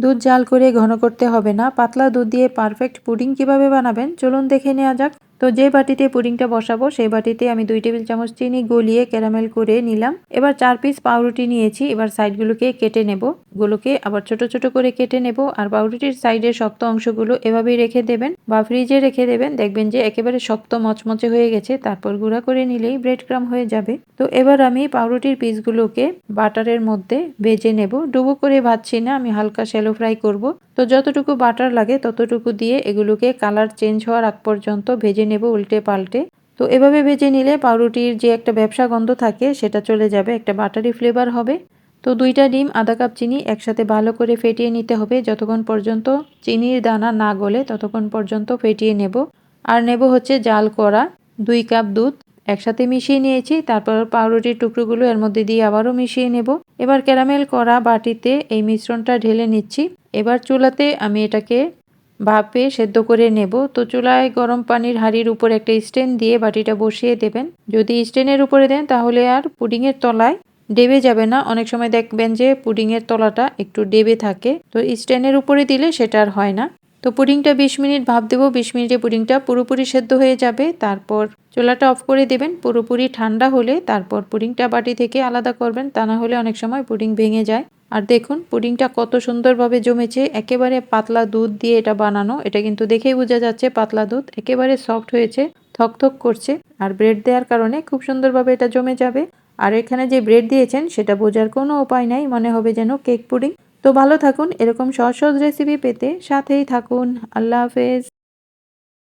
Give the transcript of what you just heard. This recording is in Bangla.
দুধ জাল করে ঘন করতে হবে না। পাতলা দুধ দিয়ে পারফেক্ট পুডিং কিভাবে বানাবেন চলুন দেখে নেওয়া যাক। তো যে বাটিতে পুডিংটা বসাবো সেই বাটিতে আমি 2 টেবিল চামচ চিনি গলিয়ে ক্যারামেল করে নিলাম। এবার 4 পিস পাউরুটি নিয়েছি। এবার সাইডগুলোকে কেটে নেব। গুলোকে আবার ছোট ছোট করে কেটে নেব। আর পাউরুটির সাইডের শক্ত অংশগুলো এভাবেই রেখে দেবেন বা ফ্রিজে রেখে দেবেন। দেখবেন যে একেবারে শক্ত মচমচে হয়ে গেছে। তারপর গুঁড়া করে নিলেই ব্রেড ক্রাম্ব হয়ে যাবে। তো এবার আমি পাউরুটির পিসগুলোকে বাটারের মধ্যে ভেজে নেব। ডুবো করে ভাজছি না, আমি হালকা শ্যালো ফ্রাই করব। তো যতটুকু বাটার লাগে ততটুকু দিয়ে এগুলোকে কালার চেঞ্জ হওয়ার আগ পর্যন্ত ভেজে নেব উল্টে পাল্টে। তো এভাবে ভেজে নিলে পাউরুটির যে একটা ব্যবসা গন্ধ থাকে সেটা চলে যাবে, একটা বাটারি ফ্লেভার হবে। তো 2টা ডিম, আধা কাপ চিনি একসাথে ভালো করে ফেটিয়ে নিতে হবে। যতক্ষণ পর্যন্ত চিনির দানা না গলে ততক্ষণ পর্যন্ত ফেটিয়ে নেব। আর নেব হচ্ছে জাল করা 2 কাপ দুধ একসাথে মিশিয়ে নিয়েছি। তারপর পাউরুটির টুকরোগুলো এর মধ্যে দিয়ে আবারও মিশিয়ে নেব। এবার ক্যারামেল করা বাটিতে এই মিশ্রণটা ঢেলে নিচ্ছি। এবার চুলাতে আমি এটাকে ভাপে সেদ্ধ করে নেব। তো চুলায় গরম পানির হাঁড়ির উপর একটা স্ট্যান্ড দিয়ে বাটিটা বসিয়ে দেবেন। যদি স্ট্যান্ডের উপরে দেন তাহলে আর পুডিংয়ের তলায় ডেবে যাবে না। অনেক সময় দেখবেন যে পুডিংয়ের তলাটা একটু ডেবে থাকে, তো স্ট্যান্ডের উপরে দিলে সেটা আর হয় না। তো পুডিংটা 20 মিনিট ভাপ দেব। 20 মিনিটে পুডিংটা পুরোপুরি সেদ্ধ হয়ে যাবে। তারপর চুলাটা অফ করে দেবেন। পুরোপুরি ঠান্ডা হলে তারপর পুডিংটা বাটি থেকে আলাদা করবেন, তা না হলে অনেক সময় পুডিং ভেঙে যায়। আর দেখুন পুডিংটা কত সুন্দরভাবে জমেছে। একেবারে পাতলা দুধ দিয়ে এটা বানানো, এটা কিন্তু দেখেই বোঝা যাচ্ছে পাতলা দুধ। একেবারে সফট হয়েছে, থকথক করছে। আর ব্রেড দেওয়ার কারণে খুব সুন্দরভাবে এটা জমে যাবে। আর এখানে যে ব্রেড দিয়েছেন সেটা বোঝার কোনো উপায় নাই, মনে হবে যেন কেক পুডিং। তো ভালো থাকুন, এরকম সহজ সহজ রেসিপি পেতে সাথেই থাকুন। আল্লাহ হাফেজ।